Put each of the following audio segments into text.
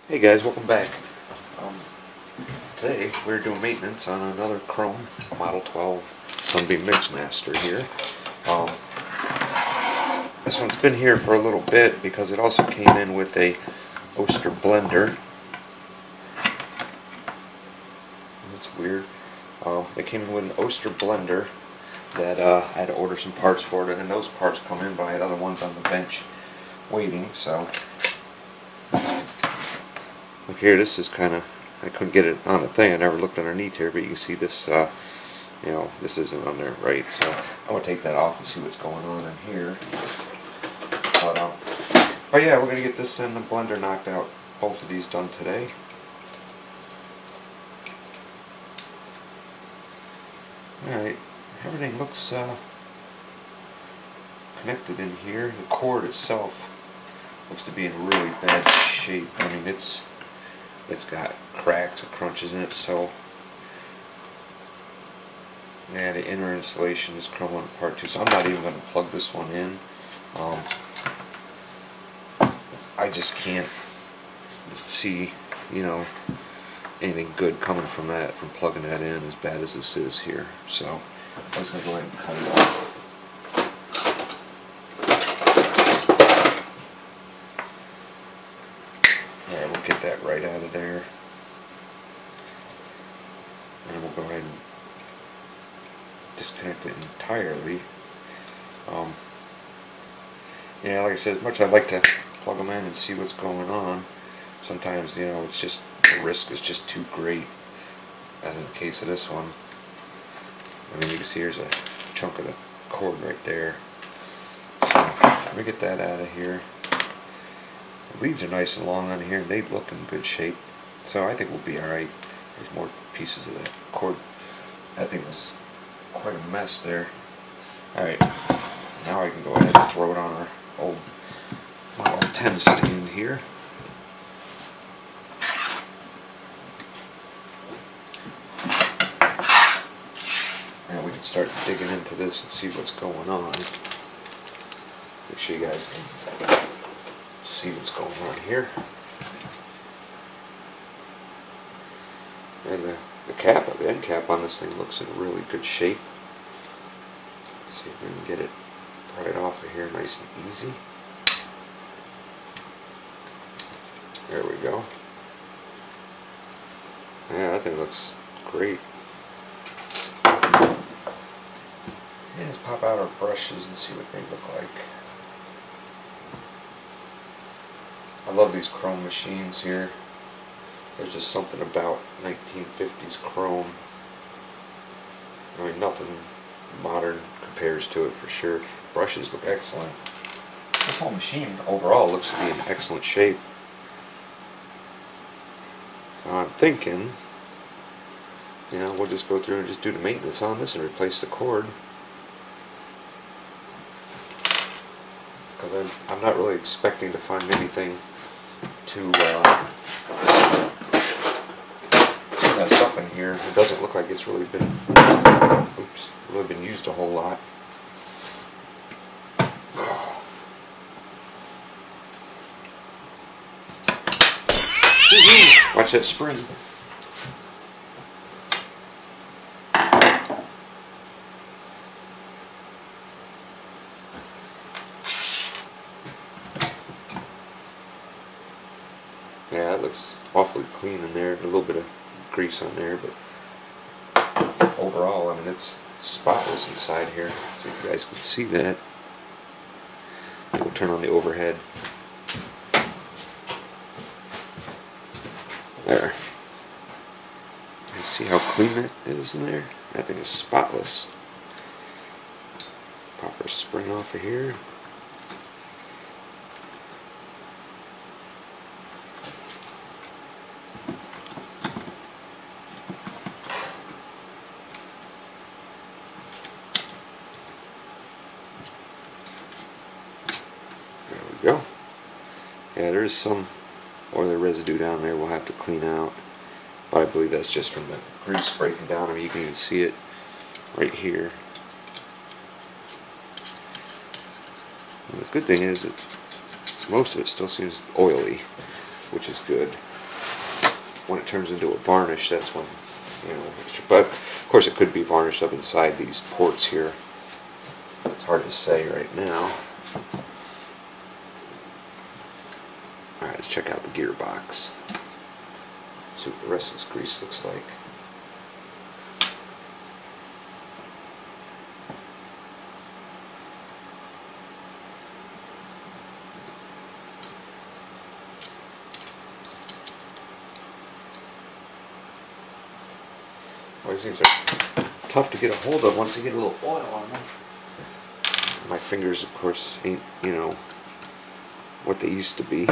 Hey guys, welcome back. Today we're doing maintenance on another Chrome Model 12 Sunbeam Mixmaster here. This one's been here for a little bit because it also came in with a Oster blender. That's weird. It came in with an Oster blender that I had to order some parts for it, and those parts come in, but I had other ones on the bench waiting, so look here, this is kind of, I couldn't get it on a thing. I never looked underneath here, but you can see this, this isn't on there right. So I'm going to take that off and see what's going on in here. But yeah, we're going to get this in the blender knocked out. Both of these done today. Alright, everything looks connected in here. The cord itself looks to be in really bad shape. I mean, it's got cracks and crunches in it, so yeah, the inner insulation is crumbling apart too, so I'm not even going to plug this one in. I just can't see, anything good coming from that, from plugging that in, as bad as this is here. So I'm just going to go ahead and cut it off. Yeah, we'll get that right out of there. And we'll go ahead and disconnect it entirely. Yeah, like I said, as much as I like to plug them in and see what's going on, sometimes, it's just, the risk is just too great, as in the case of this one. I mean, you can see here's a chunk of the cord right there. So, let me get that out of here. The leads are nice and long on here, and they look in good shape, so I think we'll be alright. There's more pieces of that cord. That thing was quite a mess there. Alright, now I can go ahead and throw it on our old Model 10 stand here. And we can start digging into this and see what's going on. Make sure you guys can see what's going on here. And the end cap on this thing looks in really good shape. Let's see if we can get it pried off of here nice and easy. There we go. Yeah, that thing looks great. Yeah, let's pop out our brushes and see what they look like. I love these chrome machines here. There's just something about 1950s chrome. I mean, nothing modern compares to it for sure. Brushes look excellent. This whole machine overall looks to be in excellent shape. So I'm thinking, we'll just go through and just do the maintenance on this and replace the cord. Because I'm not really expecting to find anything to mess up in here. It doesn't look like it's really been used a whole lot. Watch that spring. Yeah, that looks awfully clean in there. A little bit of grease on there, but overall, I mean, it's spotless inside here. So you guys can see that. We'll turn on the overhead. There. You see how clean that is in there? That thing is spotless. Pop our spring off of here. There we go. Yeah, there is some oily residue down there we'll have to clean out, but I believe that's just from the grease breaking down. I mean, you can even see it right here. And the good thing is that most of it still seems oily, which is good. when it turns into a varnish, that's when, you know, but of course it could be varnished up inside these ports here. It's hard to say right now. Alright, let's check out the gearbox. See what the rest of this grease looks like. These things are tough to get a hold of once you get a little oil on them. My fingers, of course, ain't, you know, what they used to be.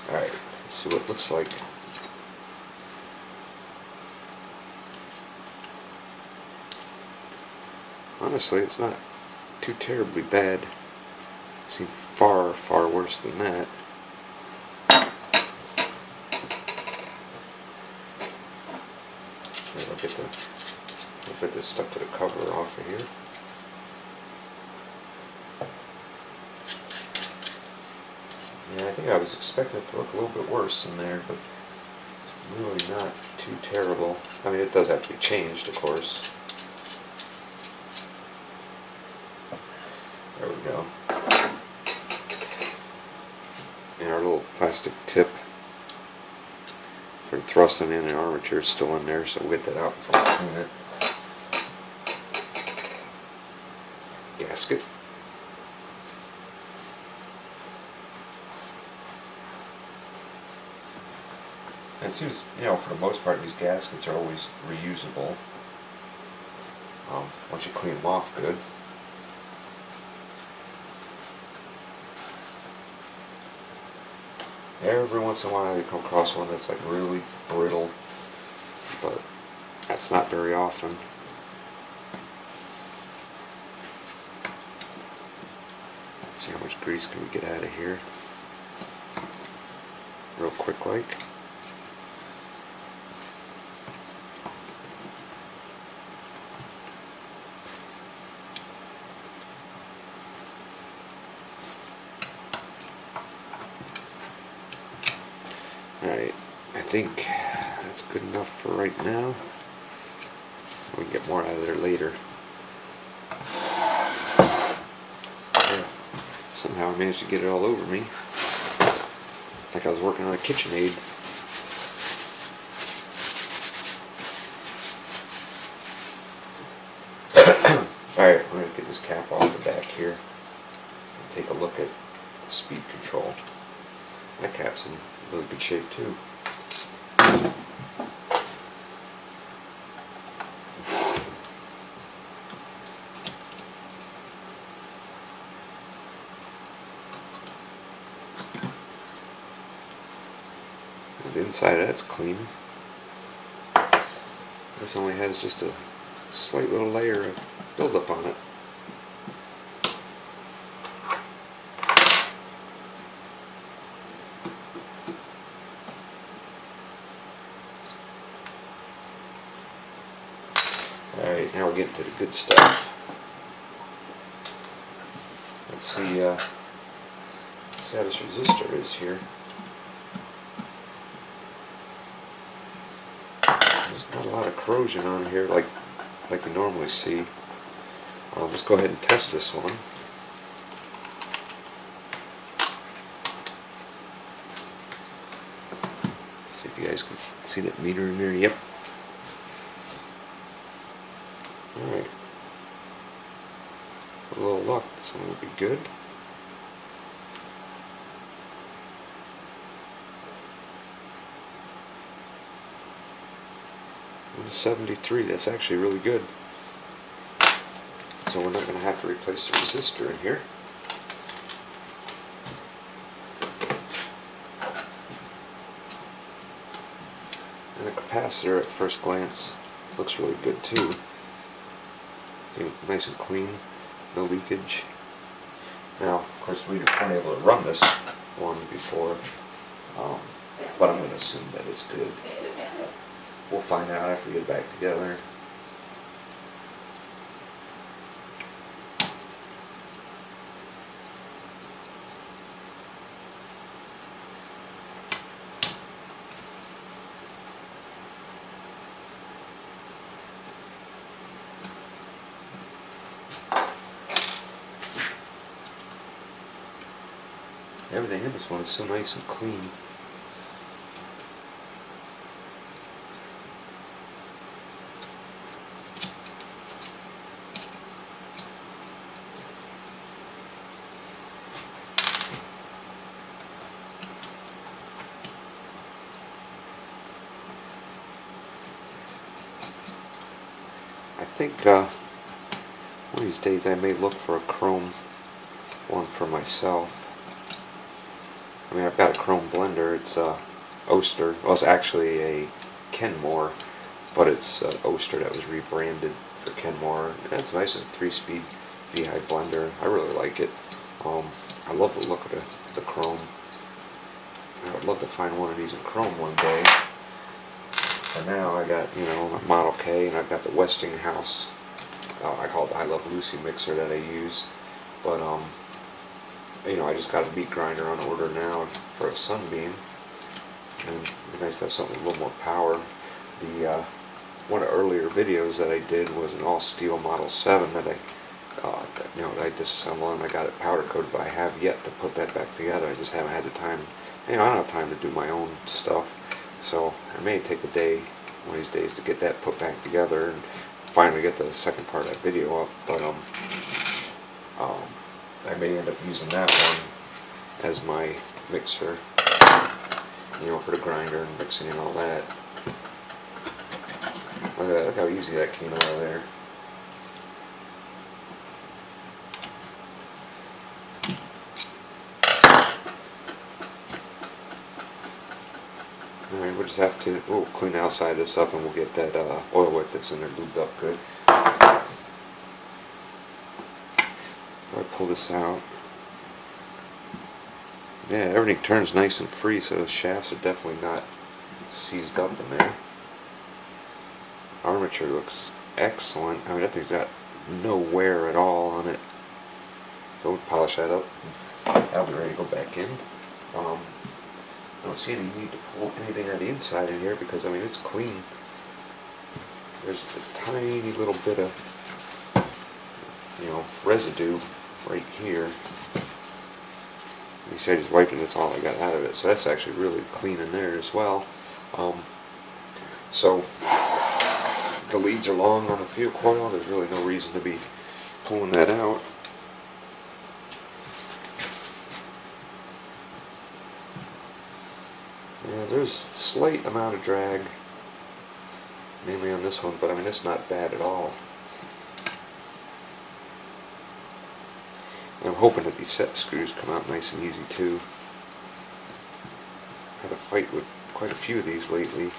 Alright, let's see what it looks like. Honestly, it's not too terribly bad. It seems far, far worse than that. Looks like this stuck to the cover off of here. Yeah, I think I was expecting it to look a little bit worse in there, but it's really not too terrible. I mean, it does have to be changed, of course. There we go. And our little plastic tip for thrusting in the armature is still in there, so we'll get that out before we clean it. Gasket. And it seems, you know, for the most part, these gaskets are always reusable once you clean them off good. Every once in a while you come across one that's like really brittle, but that's not very often. Let's see how much grease can we get out of here real quick like. Alright, I think that's good enough for right now. We can get more out of there later. Yeah, somehow I managed to get it all over me. Like I was working on a KitchenAid. Alright, we're going to get this cap off the back here and take a look at the speed control. That cap's in really good shape too. And the inside of that's clean. This only has just a slight little layer of buildup on it. Alright, now we're getting to the good stuff. Let's see how this resistor is here. There's not a lot of corrosion on here like we normally see. Let's go ahead and test this one. See if you guys can see that meter in there. Yep. Alright. A little luck, this one will be good. $173, that's actually really good. So we're not going to have to replace the resistor in here. And the capacitor at first glance looks really good too. nice and clean, no leakage. Now, of course, we weren't able to run this one before, but I'm going to assume that it's good. We'll find out after we get back together. Everything in this one is so nice and clean. I think one of these days I may look for a chrome one for myself. I mean, I've got a chrome blender. It's a Oster. Well, it's actually a Kenmore, but it's an Oster that was rebranded for Kenmore. It's nice. It's a 3-speed VI blender. I really like it. I love the look of the chrome. I would love to find one of these in chrome one day. For now, I got, you know, my Model K, and I've got the Westinghouse. I call it the I Love Lucy mixer that I use, but you know, I just got a meat grinder on order now for a Sunbeam, and it'd be nice to have something with a little more power. The one of the earlier videos that I did was an all steel Model 7 that you know, that I disassembled, and I got it powder coated, but I have yet to put that back together. I just haven't had the time. You know, I don't have time to do my own stuff, so I may take a day, one of these days, to get that put back together and finally get the second part of that video up. But I may end up using that one as my mixer, you know, for the grinder and mixing and all that. Look at that, look how easy that came out of there. Alright, we'll just have to, we'll clean the outside of this up, and we'll get that oil wick that's in there lubed up good. I pull this out. Yeah, everything turns nice and free, so the shafts are definitely not seized up in there. Armature looks excellent. I mean, that thing's got no wear at all on it. So we'll polish that up. That'll be ready to go back in. I don't see any need to pull anything on the inside in here, because I mean, it's clean. There's a tiny little bit of, you know, residue right here. You see, I just wiped it, that's all I got out of it. So that's actually really clean in there as well. So the leads are long on the fuel coil. There's really no reason to be pulling that out. Yeah, there's a slight amount of drag, mainly on this one, but I mean, it's not bad at all. And I'm hoping that these set screws come out nice and easy too. Had a fight with quite a few of these lately.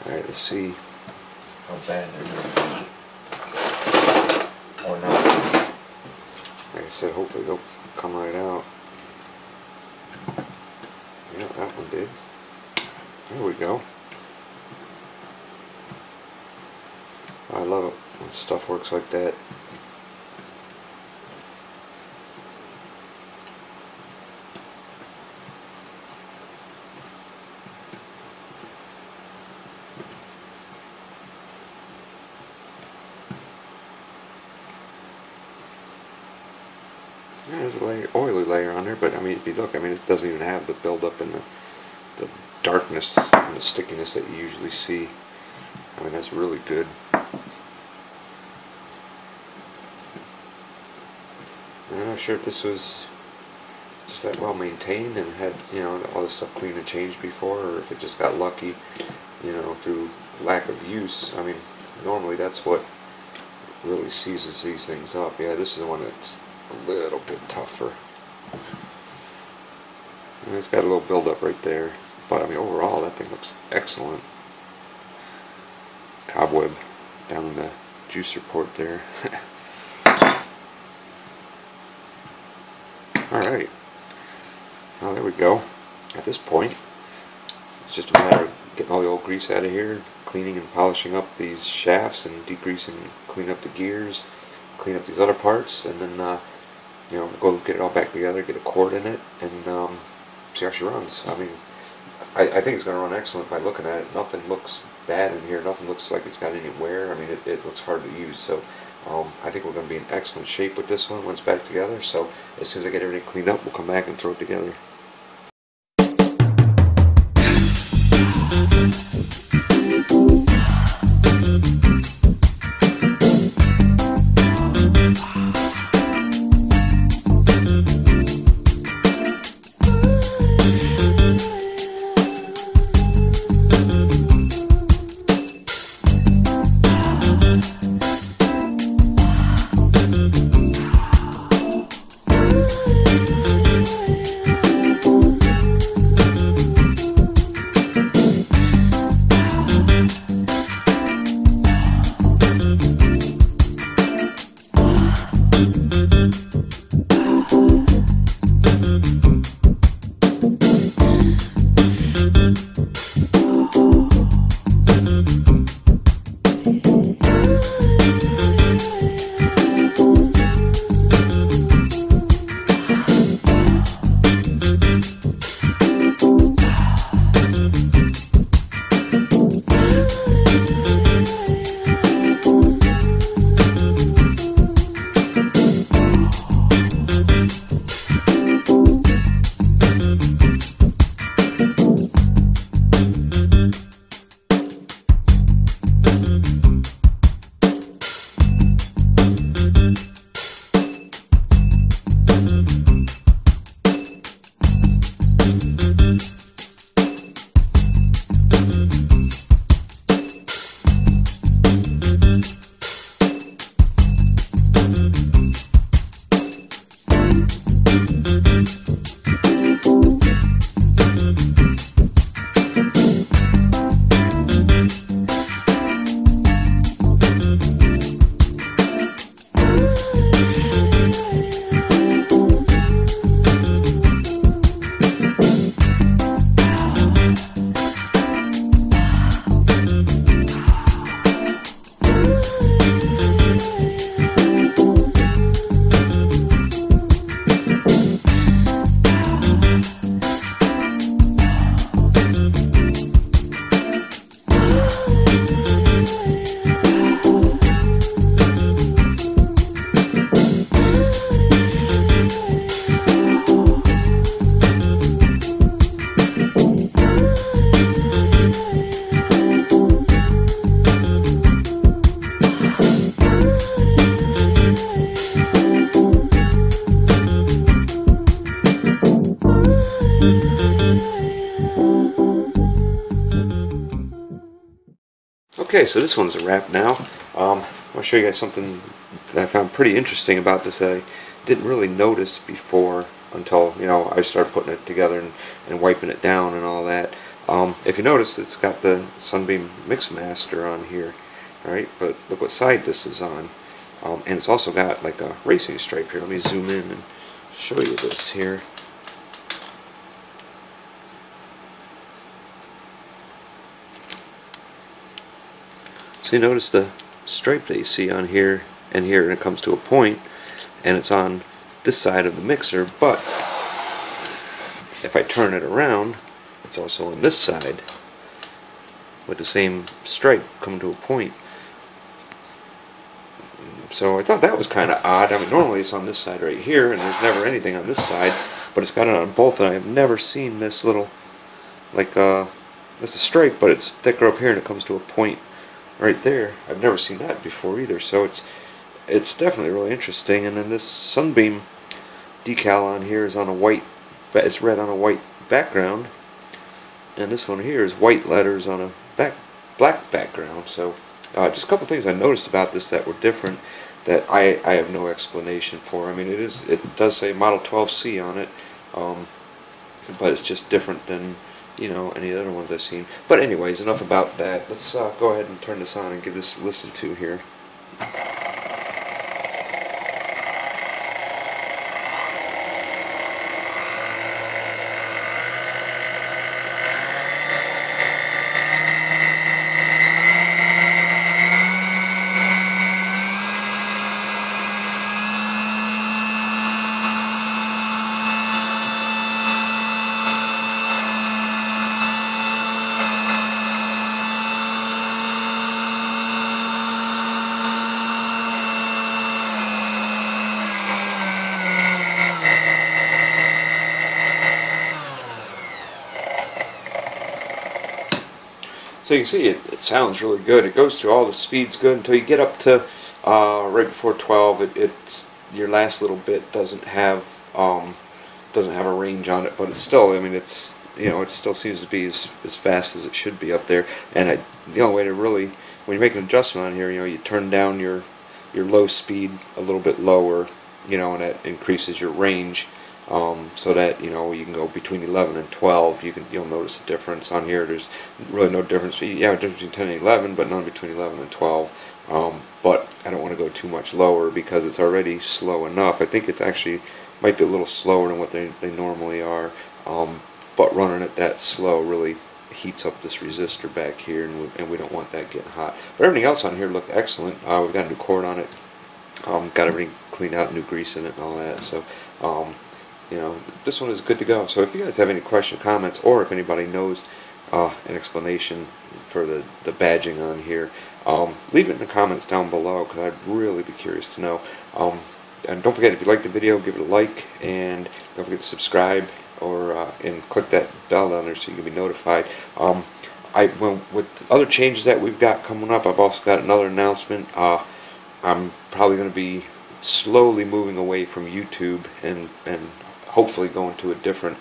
Alright, let's see how bad they're going to be, or not. Like I said, hopefully they'll come right out. Yeah, that one did. There we go. I love it when stuff works like that. Yeah, there's a layer, oily layer on there, but I mean, if you look, I mean, it doesn't even have the buildup and the darkness and the stickiness that you usually see. I mean, that's really good. I'm not sure if this was just that well maintained and had, you know, all this stuff cleaned and changed before, or if it just got lucky, you know, through lack of use. I mean, normally that's what really seizes these things up. Yeah, this is the one that's a little bit tougher. And it's got a little buildup right there, but I mean overall that thing looks excellent. Cobweb down in the juicer port there. Alright, well there we go. At this point it's just a matter of getting all the old grease out of here, cleaning and polishing up these shafts and degreasing and cleaning up the gears, clean up these other parts, and then you know, go get it all back together, get a cord in it, and see how she runs. I mean, I think it's going to run excellent by looking at it. Nothing looks bad in here. Nothing looks like it's got any wear. I mean, it looks hard to use. So I think we're going to be in excellent shape with this one when it's back together. So as soon as I get everything cleaned up, we'll come back and throw it together. Okay, so this one's a wrap now. I'll show you guys something that I found pretty interesting about this that I didn't really notice before until, you know, I started putting it together and wiping it down and all that. If you notice, it's got the Sunbeam Mixmaster on here, right? But look what side this is on. And it's also got like a racing stripe here. Let me zoom in and show you this here. So you notice the stripe that you see on here and here, and it comes to a point, and it's on this side of the mixer, but if I turn it around, it's also on this side with the same stripe coming to a point. So I thought that was kind of odd. I mean, normally it's on this side right here, and there's never anything on this side, but it's got it on both, and I've never seen this little, like, it's a stripe, but it's thicker up here, and it comes to a point right there. I've never seen that before either, so it's definitely really interesting. And then this Sunbeam decal on here is on a white, it's red on a white background, and this one here is white letters on a black background. So just a couple things I noticed about this that were different. that I have no explanation for. I mean, it does say Model 12C on it, but it's just different than, you know, any other ones I've seen. But anyways, enough about that. Let's go ahead and turn this on and give this a listen to here. So you can see it sounds really good. It goes through all the speeds good until you get up to right before 12. It's your last little bit doesn't have a range on it, but it's still, I mean, it's, you know, it still seems to be as fast as it should be up there. And the only way to really, when you make an adjustment on here, you know, you turn down your low speed a little bit lower, you know, and that increases your range. So that, you know, you can go between 11 and 12. You'll notice a difference on here. There's really no difference. You have a difference between 10 and 11, but none between 11 and 12. But I don't want to go too much lower because it's already slow enough. I think it's actually might be a little slower than what they normally are. But running it that slow really heats up this resistor back here, and we don't want that getting hot. But everything else on here looked excellent. We've got a new cord on it. Got everything cleaned out, new grease in it, and all that. So. You know, this one is good to go. So if you guys have any questions, comments, or if anybody knows an explanation for the badging on here, leave it in the comments down below, because I'd really be curious to know. And don't forget, if you like the video, give it a like, and don't forget to subscribe or and click that bell down there so you can be notified. With other changes that we've got coming up, I've also got another announcement. I'm probably going to be slowly moving away from YouTube and hopefully going to a different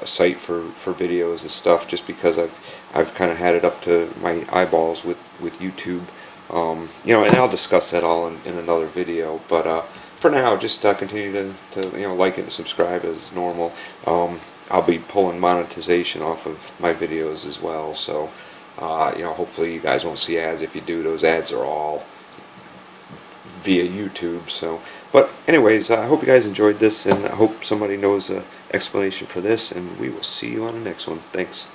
site for videos and stuff, just because I've kind of had it up to my eyeballs with YouTube. You know, and I'll discuss that all in another video. But for now, just continue to you know, like it and subscribe as normal. I'll be pulling monetization off of my videos as well. So you know, hopefully you guys won't see ads. If you do, those ads are all via YouTube. So, but anyways, I hope you guys enjoyed this, and I hope somebody knows an explanation for this, and we will see you on the next one. Thanks.